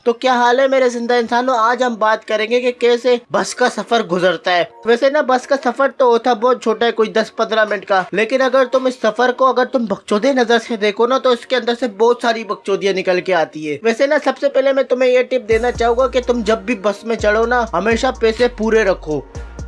तो क्या हाल है मेरे जिंदा इंसानों, आज हम बात करेंगे कि कैसे बस का सफर गुजरता है। वैसे ना बस का सफर तो होता बहुत छोटा है, कोई 10-15 मिनट का, लेकिन अगर तुम इस सफर को अगर तुम बकचोदे नजर से देखो ना तो इसके अंदर से बहुत सारी बकचोदियां निकल के आती है। वैसे ना सबसे पहले मैं तुम्हें ये टिप देना चाहूंगा कि तुम जब भी बस में चढ़ो ना हमेशा पैसे पूरे रखो,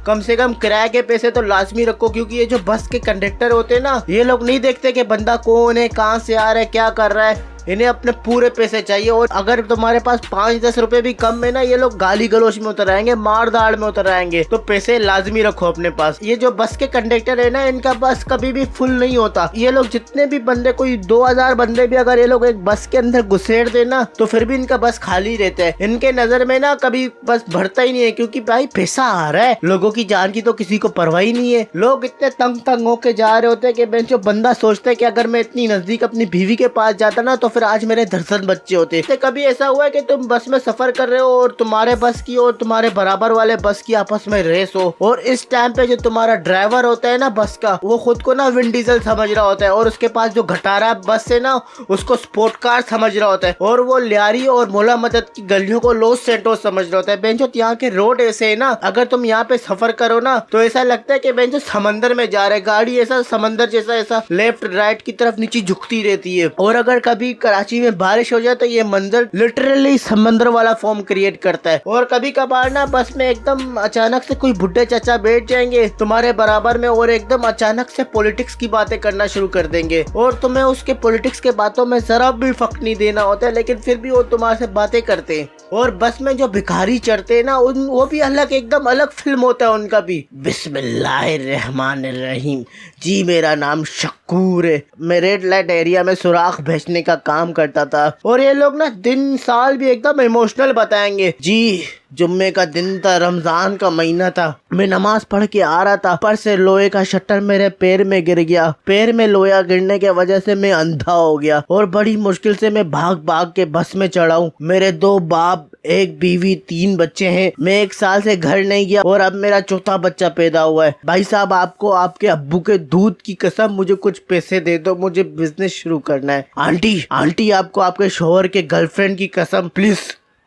कम से कम किराए के पैसे तो लाजमी रखो, क्योंकि ये जो बस के कंडक्टर होते हैं ना ये लोग नहीं देखते कि बंदा कौन है, कहाँ से आ रहा है, क्या कर रहा है, इन्हें अपने पूरे पैसे चाहिए। और अगर तुम्हारे पास 5-10 रुपए भी कम है ना ये लोग गाली गलोच में उतर आएंगे, मार दाड़ में उतर आएंगे। तो पैसे लाजमी रखो अपने पास। ये जो बस के कंडक्टर है ना इनका बस कभी भी फुल नहीं होता। ये लोग जितने भी बंदे, कोई 2000 बंदे भी अगर ये लोग एक बस के अंदर घुसेड़ देना तो फिर भी इनका बस खाली रहता है। इनके नजर में ना कभी बस भरता ही नहीं है, क्योंकि भाई पैसा आ रहा है, लोगों की जान की तो किसी को परवाह ही नहीं है। लोग इतने तंग होके जा रहे होते हैं कि बेंचो बंदा सोचता है कि अगर मैं इतनी नजदीक अपनी बीवी के पास जाता ना तो फिर आज मेरे दर्जन बच्चे होते। तो कभी ऐसा हुआ है कि तुम बस में सफर कर रहे हो और तुम्हारे बस की और तुम्हारे बराबर वाले बस की आपस में रेस हो, और इस टाइम पे जो तुम्हारा ड्राइवर होता है ना बस का, वो खुद को ना विन डीजल समझ रहा होता है और उसके पास जो घटारा बस है ना उसको स्पोर्ट कार समझ रहा होता है, और वो लियारी और मोला मदद की गलियों को लॉस सेंटोस समझ रहा होता है। बेंचो यहाँ के रोड ऐसे है ना, अगर तुम यहाँ पे सफर करो ना तो ऐसा लगता है कि बेंचो समंदर में जा रहे, गाड़ी ऐसा समंदर जैसा ऐसा लेफ्ट राइट की तरफ नीचे झुकती रहती है। और अगर कभी कराची में बारिश हो जाए तो ये मंजर लिटरली समंदर वाला फॉर्म क्रिएट करता है। और कभी कभार ना बस में एकदम अचानक से कोई बुढ़े चाचा बैठ जाएंगे तुम्हारे बराबर में और एकदम अचानक से पॉलिटिक्स की बातें करना शुरू कर देंगे, और तुम्हें उसके पॉलिटिक्स के बातों में जरा भी फर्क नहीं देना होता है, लेकिन फिर भी वो तुम्हारे से बातें करते हैं। और बस में जो भिखारी चढ़ते हैं ना वो भी अलग, एकदम अलग फिल्म होता है उनका भी। बिस्मिल्लाहिर्रहमानिर्रहीम, जी मेरा नाम शकूर है, मैं रेड लाइट एरिया में सुराख भेजने का काम करता था। और ये लोग ना दिन साल भी एकदम इमोशनल बताएंगे। जी जुम्मे का दिन था, रमजान का महीना था, मैं नमाज पढ़ के आ रहा था, पर से लोहे का शटर मेरे पैर में गिर गया, पैर में लोहा गिरने के वजह से मैं अंधा हो गया और बड़ी मुश्किल से मैं भाग भाग के बस में चढ़ा हूँ। मेरे 2 बाप, 1 बीवी, 3 बच्चे हैं, मैं 1 साल से घर नहीं गया और अब मेरा चौथा बच्चा पैदा हुआ है। भाई साहब आपको आपके अब्बू के दूध की कसम मुझे कुछ पैसे दे दो, मुझे बिजनेस शुरू करना है। आंटी आपको आपके शोहर के गर्लफ्रेंड की कसम,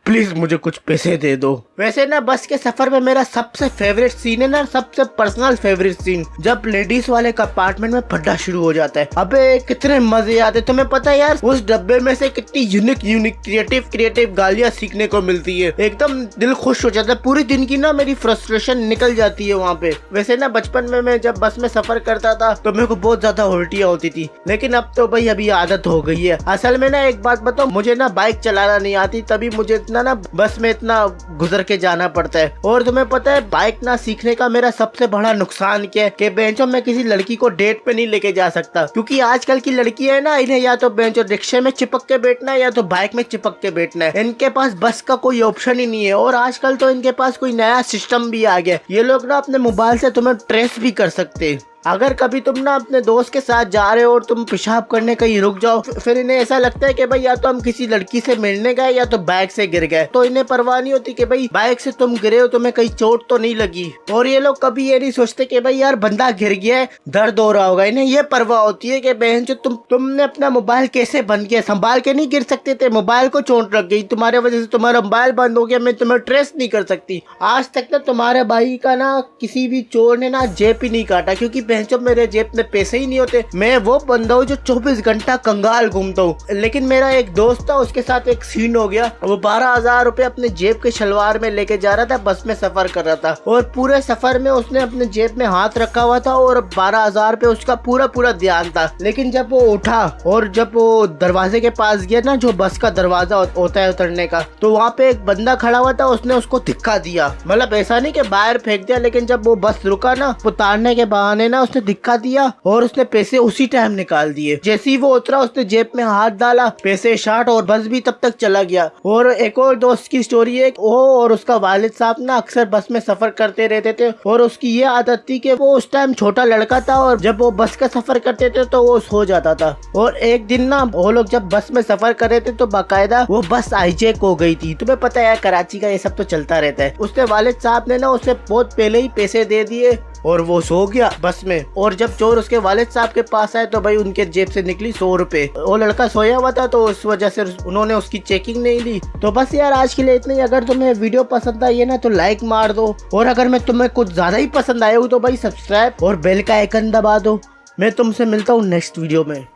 प्लीज मुझे कुछ पैसे दे दो। वैसे ना बस के सफर में मेरा सबसे फेवरेट सीन है ना, सबसे पर्सनल फेवरेट सीन, जब लेडीज वाले कंपार्टमेंट में फड्डा शुरू हो जाता है। अबे कितने मजे आते, तुम्हें पता है यार उस डब्बे में से कितनी यूनिक क्रिएटिव गालियां सीखने को मिलती है, एकदम दिल खुश हो जाता है। पूरी दिन की ना मेरी फ्रस्ट्रेशन निकल जाती है वहाँ पे। वैसे ना बचपन में मैं जब बस में सफर करता था तो मेरे को बहुत ज्यादा उल्टियाँ होती थी, लेकिन अब तो भाई अभी आदत हो गई है। असल में ना एक बात बताओ, मुझे ना बाइक चलाना नहीं आती, तभी मुझे ना बस में इतना गुजर के जाना पड़ता है। और तुम्हें पता है बाइक ना सीखने का मेरा सबसे बड़ा नुकसान क्या है कि बेंचो मैं किसी लड़की को डेट पे नहीं लेके जा सकता, क्योंकि आजकल की लड़की है ना इन्हें या तो बेंचो रिक्शे में चिपक के बैठना है या तो बाइक में चिपक के बैठना है, इनके पास बस का कोई ऑप्शन ही नहीं है। और आजकल तो इनके पास कोई नया सिस्टम भी आ गया, ये लोग ना अपने मोबाइल से तुम्हें ट्रेस भी कर सकते हैं। अगर कभी तुम ना अपने दोस्त के साथ जा रहे हो और तुम पेशाब करने कहीं रुक जाओ, फिर इन्हें ऐसा लगता है कि भाई या तो हम किसी लड़की से मिलने गए या तो बाइक से गिर गए, तो इन्हें परवाह नहीं होती कि भाई बाइक से तुम गिरे हो, तुम्हें कहीं चोट तो नहीं लगी। और ये लोग कभी ये नहीं सोचते कि भाई यार बंदा गिर गया है, दर्द हो रहा होगा, इन्हें ये परवाह होती है कि बहन जो तुमने अपना मोबाइल कैसे बंद किया, संभाल के नहीं गिर सकते थे, मोबाइल को चोट लग गई, तुम्हारे वजह से तुम्हारा मोबाइल बंद हो गया, मैं तुम्हें ट्रेस नहीं कर सकती। आज तक ना तुम्हारे भाई का ना किसी भी चोर ने ना जेब ही नहीं काटा, क्योंकि बहन मेरे जेब में पैसे ही नहीं होते। मैं वो बंदा हूँ जो 24 घंटा कंगाल घूमता हूँ। लेकिन मेरा एक दोस्त था, उसके साथ एक सीन हो गया, वो 12,000 रुपए अपने जेब के शलवार में लेके जा रहा था, बस में सफर कर रहा था, और पूरे सफर में उसने अपने जेब में हाथ रखा हुआ था और 12,000 पे उसका पूरा ध्यान था। लेकिन जब वो उठा और जब वो दरवाजे के पास गया ना, जो बस का दरवाजा होता है उतरने का, तो वहाँ पे एक बंदा खड़ा हुआ था, उसने उसको धिक्का दिया। मतलब ऐसा नहीं कि बाहर फेंक दिया, लेकिन जब वो बस रुका ना, उतारने के बहाने ना उसने धिक्का दिया और उसने पैसे उसी टाइम निकाल दिए। जैसे ही वो उतरा उसने जेब में हाथ डाला, पैसे शार्ट, और बस भी तब तक चला गया। और एक और दोस्त की स्टोरी है, वो और उसका वालिद साहब ना अक्सर बस में सफर करते रहते थे, और उसकी ये आदत थी कि वो उस टाइम छोटा लड़का था और जब वो बस का सफर करते थे तो वो सो जाता था। और एक दिन ना वो लोग जब बस में सफर कर रहे थे तो बाकायदा वो बस हाईजैक हो गई थी। तुम्हें पता है कराची का ये सब तो चलता रहता है। उसके वालिद साहब ने ना उसे बहुत पहले ही पैसे दे दिए और वो सो गया बस में। और जब चोर उसके वालिद साहब के पास आए तो भाई उनके जेब से निकली 100 रुपए। वो लड़का सोया हुआ था तो उस वजह से उन्होंने उसकी चेकिंग नहीं ली। तो बस यार आज के लिए इतना ही। अगर तुम्हें वीडियो पसंद आई है ना तो लाइक मार दो, और अगर मैं तुम्हें कुछ ज्यादा ही पसंद आया हो तो भाई सब्सक्राइब और बेल का आइकन दबा दो। मैं तुमसे मिलता हूँ नेक्स्ट वीडियो में।